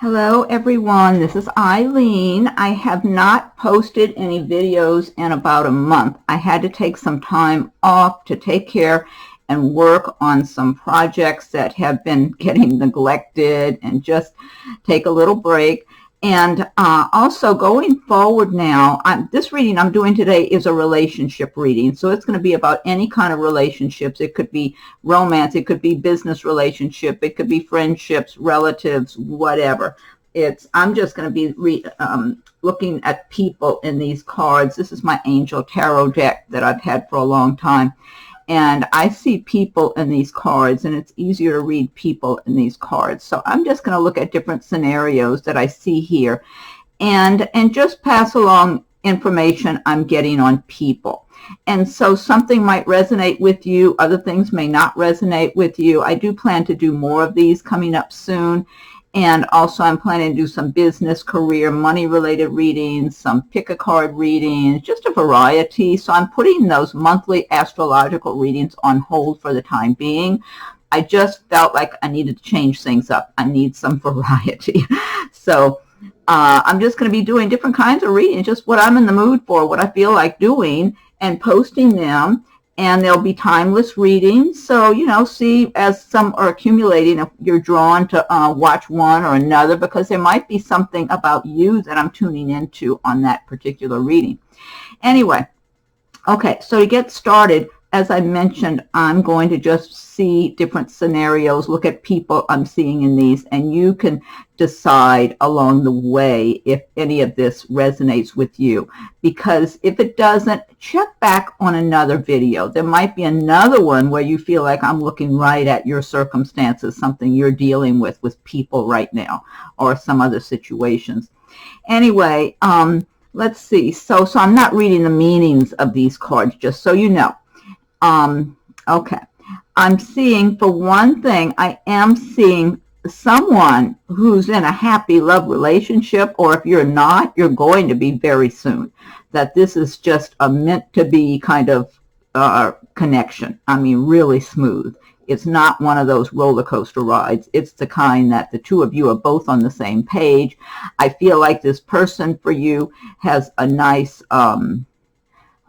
Hello everyone, this is Eileen. I have not posted any videos in about a month. I had to take some time off to take care and work on some projects that have been getting neglected and just take a little break. And also going forward now, this reading I'm doing today is a relationship reading. So it's going to be about any kind of relationships. It could be romance, it could be business relationship, it could be friendships, relatives, whatever. I'm just going to be looking at people in these cards. This is my Angel Tarot deck that I've had for a long time. And I see people in these cards, and it's easier to read people in these cards. So I'm just going to look at different scenarios that I see here and just pass along information I'm getting on people. And so something might resonate with you. Other things may not resonate with you. I do plan to do more of these coming up soon. And also I'm planning to do some business, career, money-related readings, some pick-a-card readings, just a variety. So I'm putting those monthly astrological readings on hold for the time being. I just felt like I needed to change things up. I need some variety. So I'm just going to be doing different kinds of readings, just what I'm in the mood for, what I feel like doing, and posting them. And there'll be timeless readings. So, see as some are accumulating, if you're drawn to watch one or another, because there might be something about you that I'm tuning into on that particular reading. Anyway, okay, so to get started, as I mentioned, I'm going to just see different scenarios, look at people I'm seeing in these, and you can decide along the way if any of this resonates with you. Because if it doesn't, check back on another video. There might be another one where you feel like I'm looking right at your circumstances, something you're dealing with people right now, or some other situations. Anyway, let's see. So I'm not reading the meanings of these cards, just so you know. Okay. I'm seeing, for one thing, I am seeing someone who's in a happy love relationship, or if you're not, you're going to be very soon. That this is just a meant to be kind of connection. I mean, really smooth. It's not one of those roller coaster rides. It's the kind that the two of you are both on the same page. I feel like this person for you has a nice, I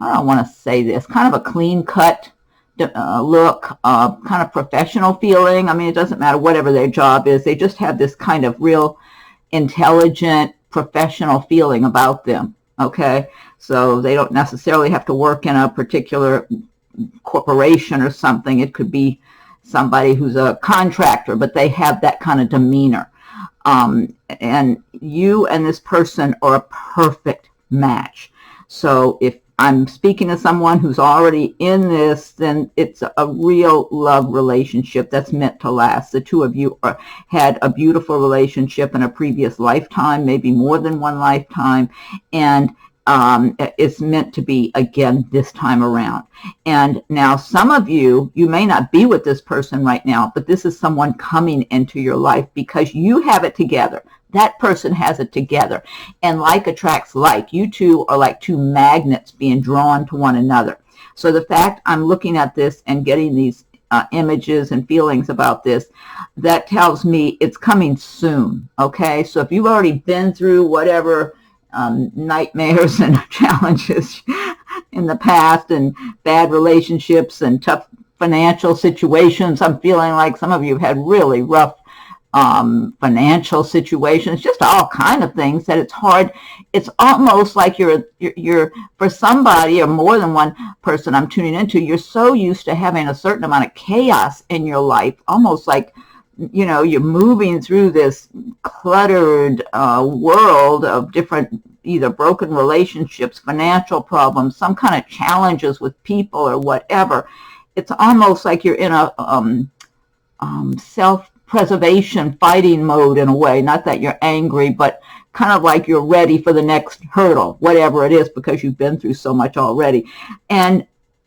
don't want to say this, kind of a clean-cut look, kind of professional feeling. I mean, it doesn't matter whatever their job is. They just have this kind of real intelligent, professional feeling about them, okay? So they don't necessarily have to work in a particular corporation or something. It could be somebody who's a contractor, but they have that kind of demeanor. And you and this person are a perfect match. So if I'm speaking to someone who's already in this, then it's a real love relationship that's meant to last. The two of you had a beautiful relationship in a previous lifetime, maybe more than one lifetime, and it's meant to be again this time around. And now some of you may not be with this person right now, but this is someone coming into your life because you have it together. That person has it together. And like attracts like. You two are like two magnets being drawn to one another. So the fact I'm looking at this and getting these images and feelings about this, that tells me it's coming soon. Okay? So if you've already been through whatever nightmares and challenges in the past and bad relationships and tough financial situations, I'm feeling like some of you have had really rough financial situations, just all kind of things that it's hard. It's almost like you're for somebody or more than one person I'm tuning into, you're so used to having a certain amount of chaos in your life, almost like, you're moving through this cluttered world of different, either broken relationships, financial problems, some kind of challenges with people or whatever. It's almost like you're in a self-preservation fighting mode in a way. Not that you're angry, but kind of like you're ready for the next hurdle, whatever it is, because you've been through so much already. And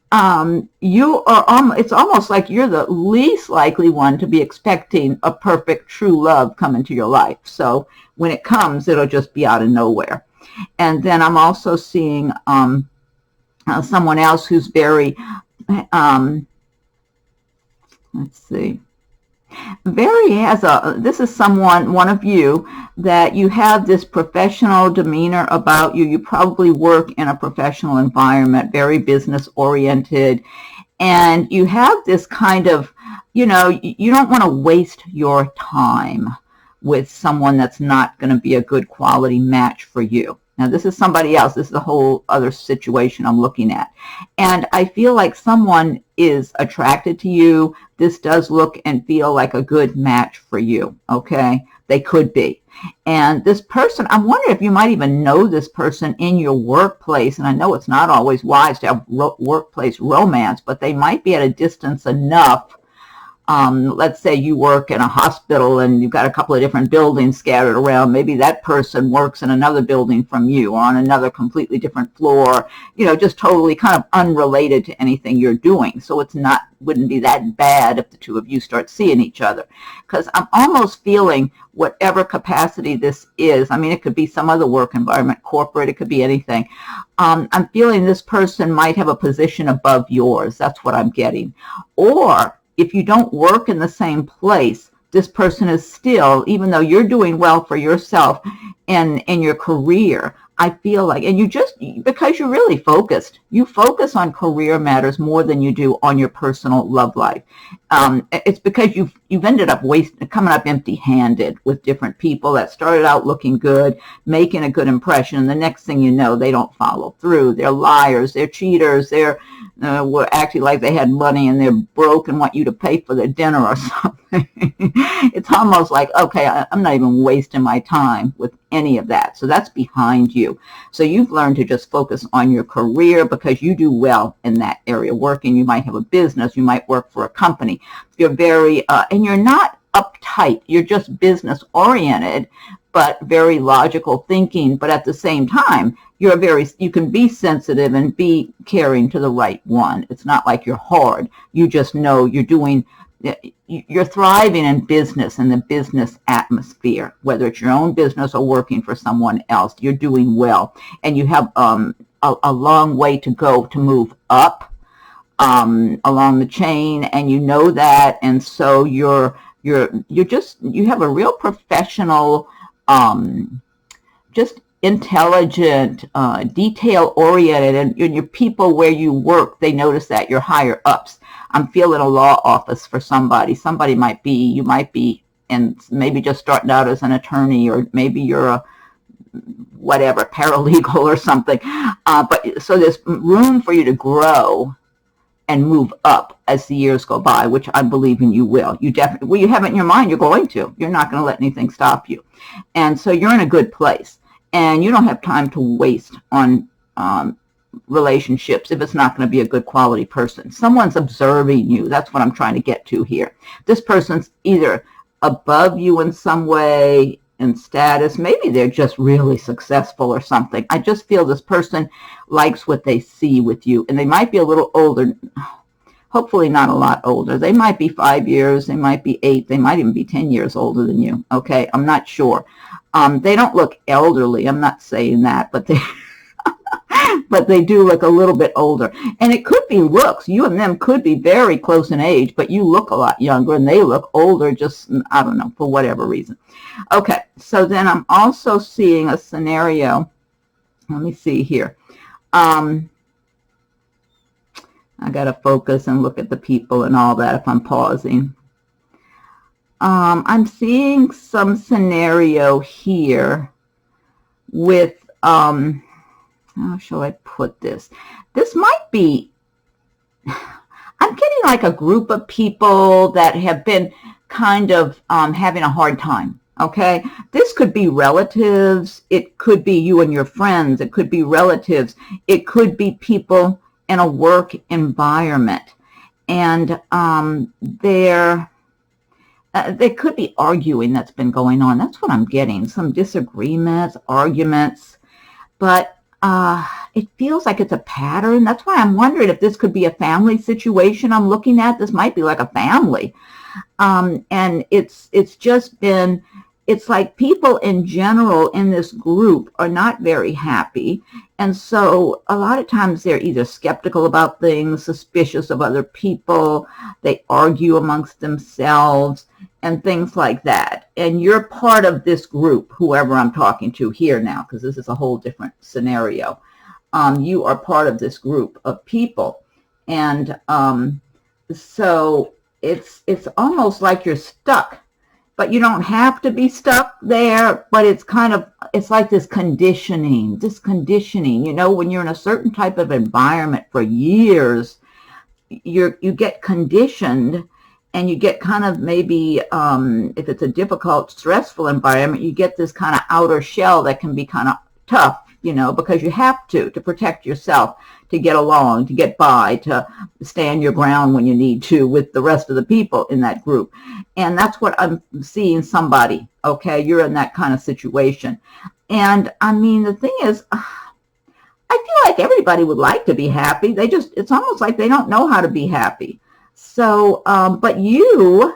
it's almost like you're the least likely one to be expecting a perfect true love come into your life. So when it comes, it'll just be out of nowhere. And then I'm also seeing someone else who's very let's see. This is someone, one of you, that you have this professional demeanor about you. You probably work in a professional environment, very business oriented, and you have this kind of, you don't want to waste your time with someone that's not going to be a good quality match for you. Now, this is somebody else. This is a whole other situation I'm looking at. And I feel like someone is attracted to you. This does look and feel like a good match for you, okay? They could be. And this person, I'm wondering if you might even know this person in your workplace. And I know it's not always wise to have workplace romance, but they might be at a distance enough. Let's say you work in a hospital and you've got a couple of different buildings scattered around. Maybe that person works in another building from you or on another completely different floor, just totally kind of unrelated to anything you're doing. So wouldn't be that bad if the two of you start seeing each other. Because I'm almost feeling whatever capacity this is, I mean, it could be some other work environment, corporate, it could be anything. I'm feeling this person might have a position above yours. That's what I'm getting. Or if you don't work in the same place, this person is still, even though you're doing well for yourself and in your career, I feel like, and because you're really focused, you focus on career matters more than you do on your personal love life. It's because you've ended up coming up empty-handed with different people that started out looking good, making a good impression, and the next thing you know, they don't follow through. They're liars, they're cheaters, they're were acting like they had money and they're broke and want you to pay for their dinner or something. It's almost like, okay, I'm not even wasting my time with any of that. So that's behind you. So you've learned to just focus on your career because you do well in that area. Working, you might have a business, you might work for a company. You're very, and you're not uptight. You're just business oriented, but very logical thinking. But at the same time, you can be sensitive and be caring to the right one. It's not like you're hard. You just know you're thriving in business, in the business atmosphere, whether it's your own business or working for someone else. You're doing well, and you have a long way to go to move up along the chain, and you know that, and so you have a real professional, just intelligent, detail-oriented, and your people where you work, they notice that you're higher ups. I'm feeling a law office for somebody. You might be, and maybe just starting out as an attorney, or maybe you're a whatever, paralegal or something. But so there's room for you to grow and move up as the years go by, which I believe in you will. You definitely, well, you have it in your mind, you're going to. You're not going to let anything stop you. And so you're in a good place. And you don't have time to waste on relationships if it's not going to be a good quality person. Someone's observing you. That's what I'm trying to get to here. This person's either above you in some way in status. Maybe they're just really successful or something. I just feel this person likes what they see with you. And they might be a little older. Hopefully not a lot older. They might be 5 years. They might be 8. They might even be 10 years older than you. Okay, I'm not sure. They don't look elderly. I'm not saying that, but they but they do look a little bit older. And it could be looks. You and them could be very close in age, but you look a lot younger and they look older, just, I don't know, for whatever reason. Okay, so then I'm also seeing a scenario. Let me see here. I got to focus and look at the people and all that if I'm pausing. I'm seeing some scenario here with, how shall I put this? This might be, I'm getting like a group of people that have been kind of having a hard time, okay? This could be relatives. It could be you and your friends. It could be relatives. It could be people in a work environment. And they could be arguing that's been going on. That's what I'm getting. Some disagreements, arguments. But it feels like it's a pattern. That's why I'm wondering if this could be a family situation I'm looking at. This might be like a family. And it's just been, it's like people in general in this group are not very happy. And so a lot of times they're either skeptical about things, suspicious of other people. They argue amongst themselves. and things like that. And you're part of this group, whoever I'm talking to here now, because this is a whole different scenario. You are part of this group of people. And so it's almost like you're stuck, but you don't have to be stuck there. But it's like this conditioning, you know, when you're in a certain type of environment for years, you get conditioned, and you get kind of maybe, if it's a difficult, stressful environment, you get this kind of outer shell that can be kind of tough, you know, because you have to protect yourself, to get along, to get by, to stand your ground when you need to with the rest of the people in that group. And that's what I'm seeing somebody, okay? You're in that kind of situation. And I mean, the thing is, I feel like everybody would like to be happy. It's almost like they don't know how to be happy. So, but you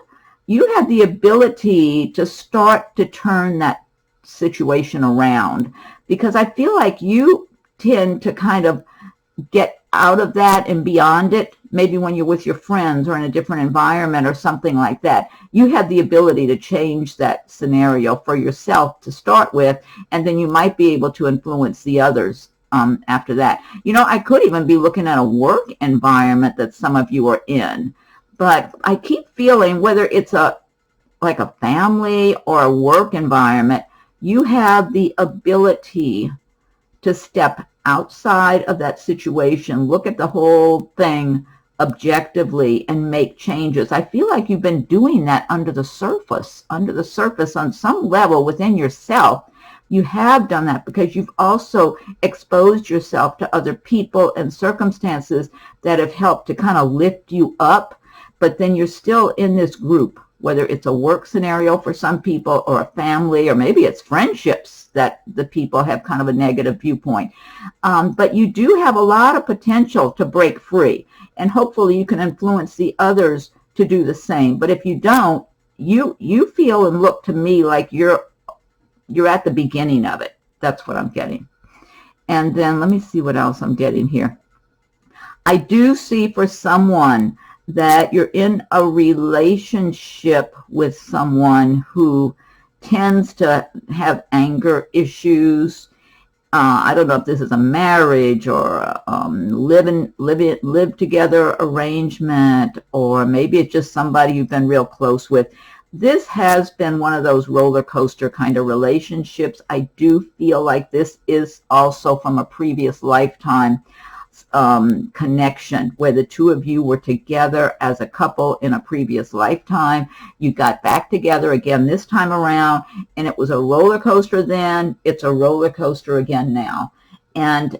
have the ability to start to turn that situation around, because I feel like you tend to kind of get out of that and beyond it. Maybe when you're with your friends or in a different environment or something like that, you have the ability to change that scenario for yourself to start with, and then you might be able to influence the others after that. You know, I could even be looking at a work environment that some of you are in, but I keep feeling whether it's like a family or a work environment, you have the ability to step outside of that situation, look at the whole thing objectively, and make changes. I feel like you've been doing that under the surface on some level within yourself. You have done that because you've also exposed yourself to other people and circumstances that have helped to kind of lift you up, but then you're still in this group, whether it's a work scenario for some people or a family, or maybe it's friendships that the people have kind of a negative viewpoint. But you do have a lot of potential to break free, and hopefully you can influence the others to do the same. But if you don't, you feel and look to me like you're at the beginning of it. That's what I'm getting. And then let me see what else I'm getting here. I do see for someone that you're in a relationship with someone who tends to have anger issues. I don't know if this is a marriage or a live together arrangement, or maybe it's just somebody you've been real close with. This has been one of those roller coaster kind of relationships. I do feel like this is also from a previous lifetime connection, where the two of you were together as a couple in a previous lifetime. You got back together again this time around, and it was a roller coaster then. It's a roller coaster again now. And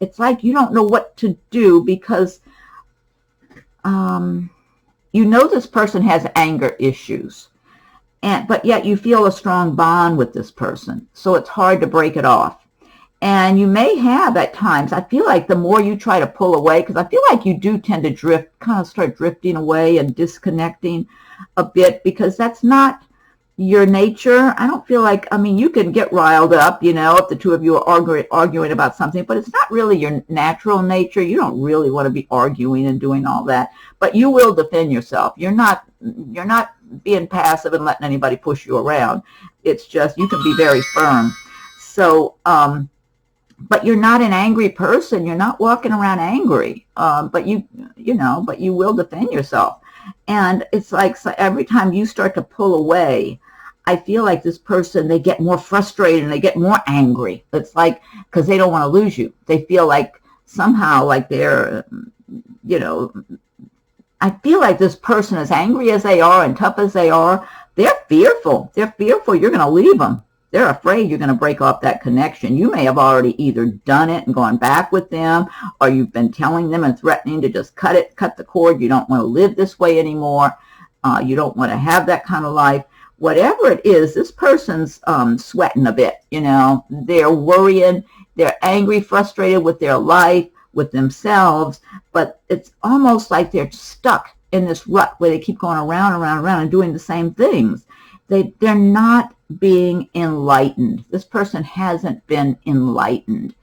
it's like you don't know what to do, because you know this person has anger issues, but yet you feel a strong bond with this person. So it's hard to break it off. And you may have at times, I feel like the more you try to pull away, because I feel like you do tend to drift, kind of start drifting away and disconnecting a bit, because that's not your nature. I don't feel like, I mean, you can get riled up, you know, if the two of you are arguing about something, but it's not really your natural nature. You don't really want to be arguing and doing all that, but you will defend yourself. You're not being passive and letting anybody push you around. It's just, you can be very firm. So, but you're not an angry person. You're not walking around angry, but you will defend yourself. And it's like, so every time you start to pull away, I feel like this person, they get more frustrated and they get more angry. It's like, because they don't want to lose you. They feel like somehow like they're, I feel like this person, as angry as they are and tough as they are, they're fearful. They're fearful you're going to leave them. They're afraid you're going to break off that connection. You may have already either done it and gone back with them, or you've been telling them and threatening to just cut the cord. You don't want to live this way anymore. You don't want to have that kind of life. Whatever it is, this person's sweating a bit, They're worrying. They're angry, frustrated with their life, with themselves, but it's almost like they're stuck in this rut where they keep going around and doing the same things. They're not being enlightened. This person hasn't been enlightened.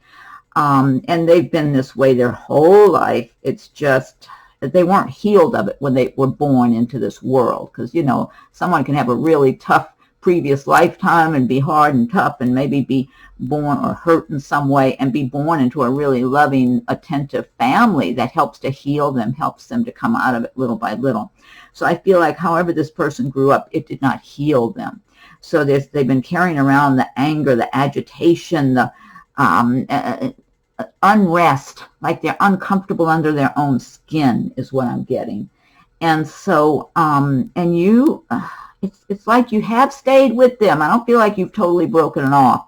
And they've been this way their whole life. It's just, they weren't healed of it when they were born into this world. Because, you know, someone can have a really tough previous lifetime and be hard and tough and maybe be born or hurt in some way and be born into a really loving, attentive family that helps to heal them, helps them to come out of it little by little. So I feel like however this person grew up, it did not heal them. So they've been carrying around the anger, the agitation, the unrest, like they're uncomfortable under their own skin is what I'm getting. And so, and you, it's like you have stayed with them. I don't feel like you've totally broken it off,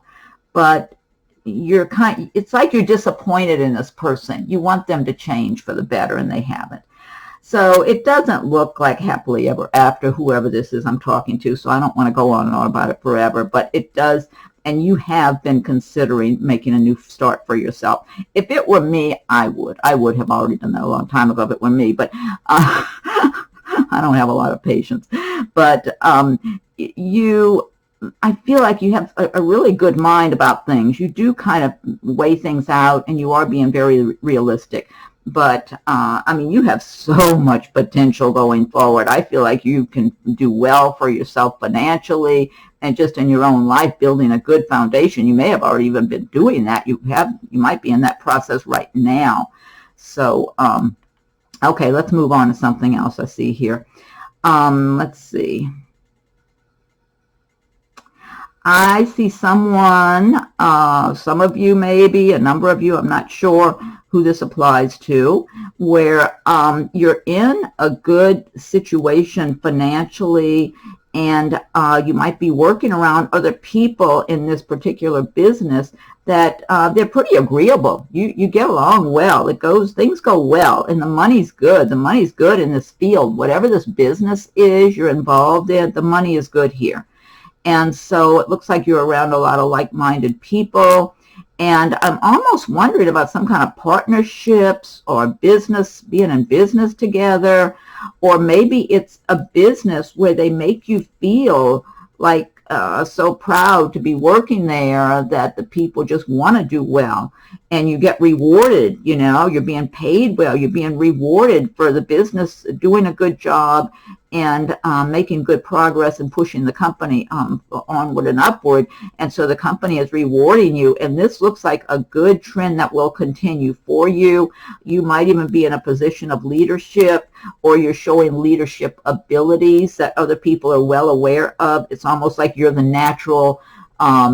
but it's like you're disappointed in this person. You want them to change for the better, and they haven't. So it doesn't look like happily ever after, whoever this is I'm talking to, so I don't want to go on and on about it forever, but it does, and you have been considering making a new start for yourself. If it were me, I would have already done that a long time ago if it were me, but I don't have a lot of patience. But I feel like you have a really good mind about things. You do kind of weigh things out, and you are being very realistic. But, I mean, you have so much potential going forward. I feel like you can do well for yourself financially and just in your own life, building a good foundation. You may have already even been doing that. You might be in that process right now. So, okay, let's move on to something else I see here. Let's see. I see someone, some of you maybe, a number of you, I'm not sure who this applies to, where you're in a good situation financially, and you might be working around other people in this particular business that they're pretty agreeable. You get along well. Things go well, and the money's good. The money's good in this field. Whatever this business is you're involved in, the money is good here. And so it looks like you're around a lot of like-minded people. And I'm almost wondering about some kind of partnerships or business, being in business together, or maybe it's a business where they make you feel like so proud to be working there that the people just want to do well, and you get rewarded. You know, you're being paid well, you're being rewarded for the business doing a good job and making good progress and pushing the company onward and upward. And so the company is rewarding you, and this looks like a good trend that will continue for you. You might even be in a position of leadership, or you're showing leadership abilities that other people are well aware of. It's almost like you're the natural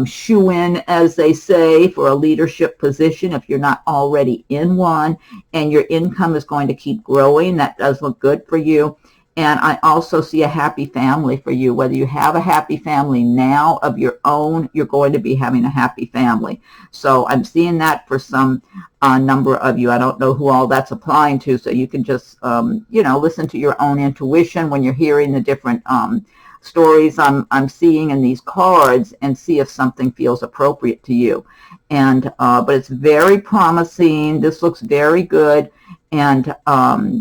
shoe-in, as they say, for a leadership position if you're not already in one, and your income is going to keep growing. That does look good for you. And I also see a happy family for you. Whether you have a happy family now of your own, you're going to be having a happy family. So I'm seeing that for some number of you. I don't know who all that's applying to, so you can just, you know, listen to your own intuition when you're hearing the different stories I'm seeing in these cards, and see if something feels appropriate to you. And but it's very promising. This looks very good. And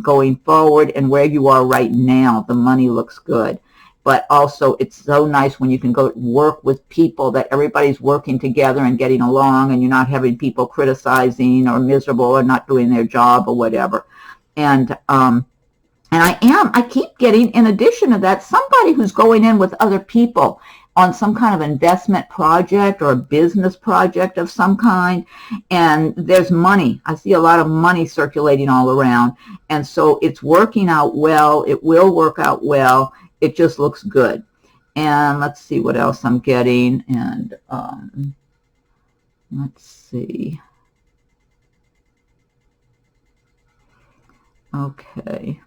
going forward, and where you are right now, the money looks good. But also, it's so nice when you can go work with people that everybody's working together and getting along, and you're not having people criticizing or miserable or not doing their job or whatever. And I keep getting, in addition to that, somebody who's going in with other people on some kind of investment project or a business project of some kind, and there's money. I see a lot of money circulating all around, and so it's working out well. It will work out well. It just looks good. And let's see what else I'm getting, and let's see. Okay.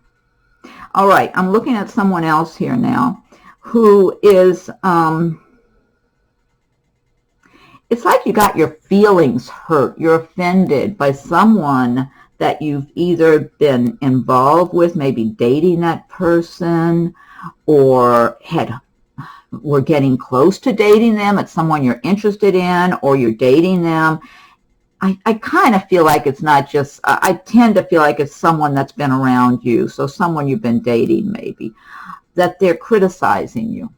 All right, I'm looking at someone else here now who is, it's like you got your feelings hurt. You're offended by someone that you've either been involved with, maybe dating that person, or were getting close to dating them. It's someone you're interested in, or you're dating them. I kind of feel like it's not just, I tend to feel like it's someone that's been around you, so someone you've been dating maybe, that they're criticizing you.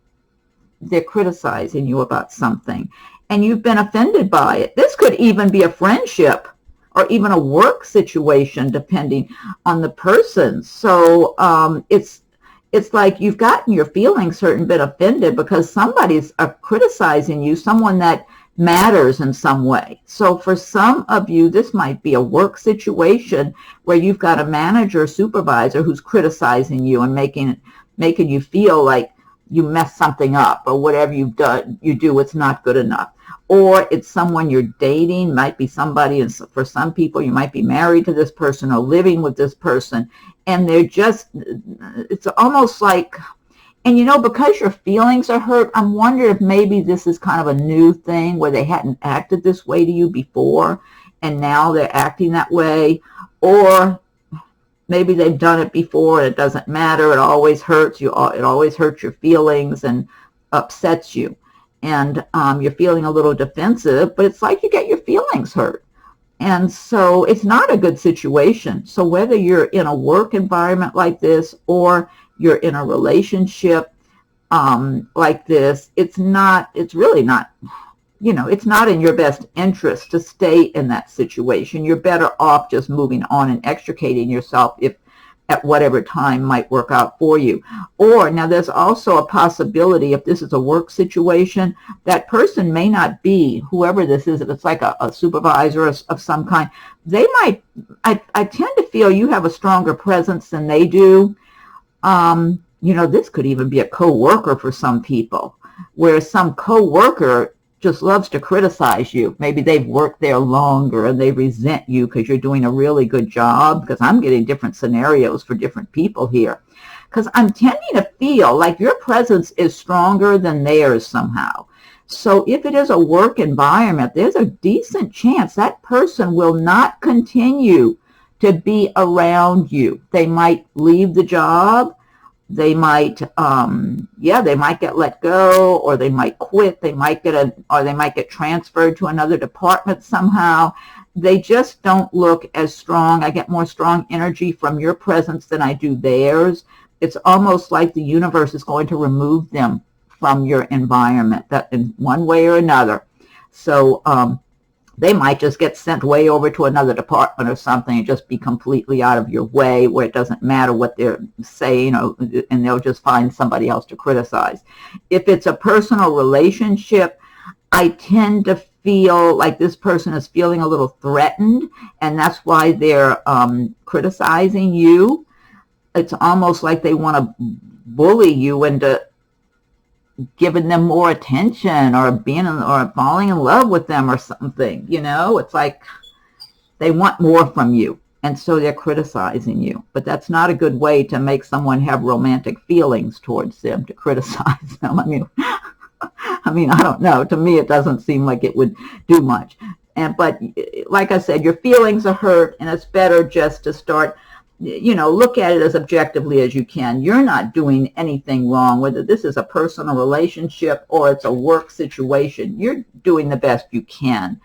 They're criticizing you about something, and you've been offended by it. This could even be a friendship. or even a work situation, depending on the person. So it's like you've gotten your feelings hurt and been offended because somebody's criticizing you, someone that matters in some way. So for some of you, this might be a work situation where you've got a manager or supervisor who's criticizing you and making you feel like you messed something up, or whatever you do, it's not good enough. Or it's someone you're dating, might be somebody, and for some people you might be married to this person or living with this person, and they're just, it's almost like, and you know, because your feelings are hurt, I'm wondering if maybe this is kind of a new thing where they hadn't acted this way to you before, and now they're acting that way. Or maybe they've done it before and it doesn't matter. It always hurts you. It always hurts your feelings and upsets you. And you're feeling a little defensive, but it's like you get your feelings hurt. And so it's not a good situation. So whether you're in a work environment like this or you're in a relationship like this, it's really not, you know, it's not in your best interest to stay in that situation. You're better off just moving on and extricating yourself if at whatever time might work out for you. Or now there's also a possibility, if this is a work situation, that person may not be, whoever this is, if it's like a supervisor of some kind, they might, I tend to feel you have a stronger presence than they do. You know, this could even be a co-worker for some people, where some co-worker just loves to criticize you. Maybe they've worked there longer and they resent you because you're doing a really good job, because I'm getting different scenarios for different people here. Because I'm tending to feel like your presence is stronger than theirs somehow. So if it is a work environment, there's a decent chance that person will not continue to be around you. They might leave the job. They might, they might get let go, or they might quit. They might get transferred to another department somehow. They just don't look as strong. I get more strong energy from your presence than I do theirs. It's almost like the universe is going to remove them from your environment, that in one way or another. So they might just get sent way over to another department or something and just be completely out of your way, where it doesn't matter what they're saying, and they'll just find somebody else to criticize. If it's a personal relationship, I tend to feel like this person is feeling a little threatened, and that's why they're criticizing you. It's almost like they want to bully you into giving them more attention, or or falling in love with them or something. You know, it's like they want more from you, and so they're criticizing you. But that's not a good way to make someone have romantic feelings towards them, to criticize them. I mean, I don't know. To me, it doesn't seem like it would do much. But like I said, your feelings are hurt, and it's better just to start, you know, look at it as objectively as you can. You're not doing anything wrong, whether this is a personal relationship or it's a work situation. You're doing the best you can.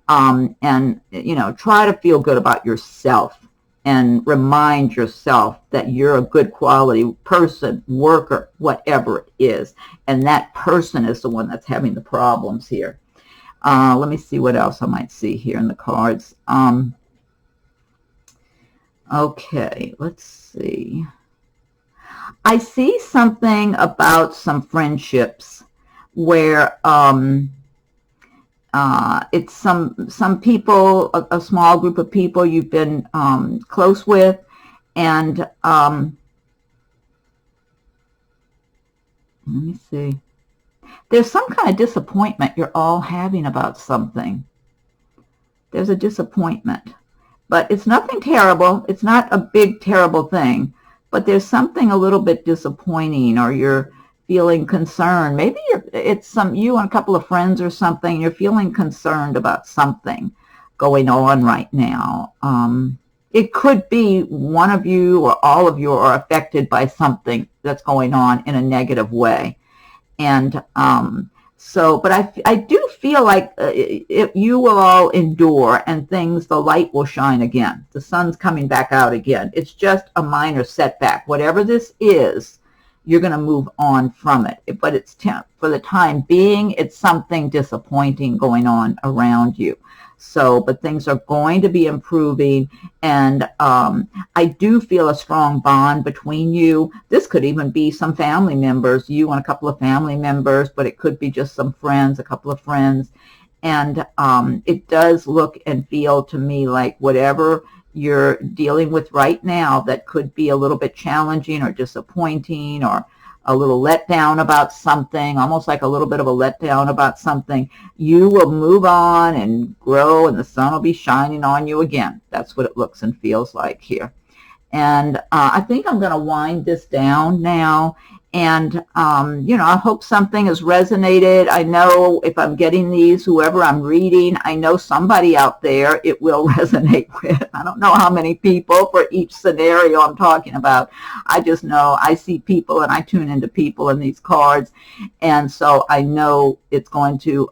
And, you know, try to feel good about yourself and remind yourself that you're a good quality person, worker, whatever it is. And that person is the one that's having the problems here. Let me see what else I might see here in the cards. Okay, let's see. I see something about some friendships where it's some people, a small group of people you've been close with, and let me see. There's some kind of disappointment you're all having about something. There's a disappointment. But it's nothing terrible. It's not a big, terrible thing. But there's something a little bit disappointing, or you're feeling concerned. Maybe it's you and a couple of friends or something. You're feeling concerned about something going on right now. It could be one of you or all of you are affected by something that's going on in a negative way. And but I do feel like you will all endure, and the light will shine again. The sun's coming back out again. It's just a minor setback. Whatever this is, you're going to move on from it. But it's for the time being, it's something disappointing going on around you. So, but things are going to be improving, and I do feel a strong bond between you. This could even be some family members, you and a couple of family members, but it could be just some friends, a couple of friends. And it does look and feel to me like whatever you're dealing with right now that could be a little bit challenging or disappointing or a little letdown about something, almost like a little bit of a letdown about something, you will move on and grow, and the sun will be shining on you again. That's what it looks and feels like here. And I think I'm going to wind this down now. And, you know, I hope something has resonated. I know if I'm getting these, whoever I'm reading, I know somebody out there it will resonate with. I don't know how many people for each scenario I'm talking about. I just know I see people and I tune into people in these cards. And so I know it's going to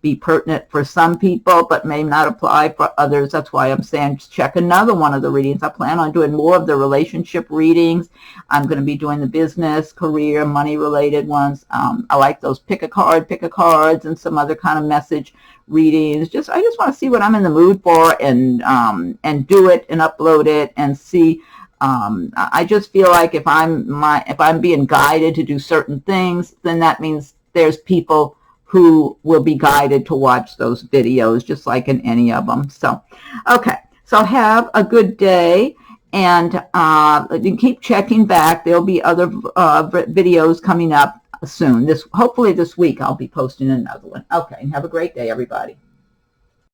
be pertinent for some people, but may not apply for others. That's why I'm saying just check another one of the readings. I plan on doing more of the relationship readings. I'm going to be doing the business, career, money-related ones. I like those pick a cards, and some other kind of message readings. I just want to see what I'm in the mood for, and do it and upload it and see. I just feel like if I'm being guided to do certain things, then that means there's people who will be guided to watch those videos, just like in any of them. So, okay. So have a good day, and keep checking back. There'll be other videos coming up soon. Hopefully this week I'll be posting another one. Okay. Have a great day, everybody.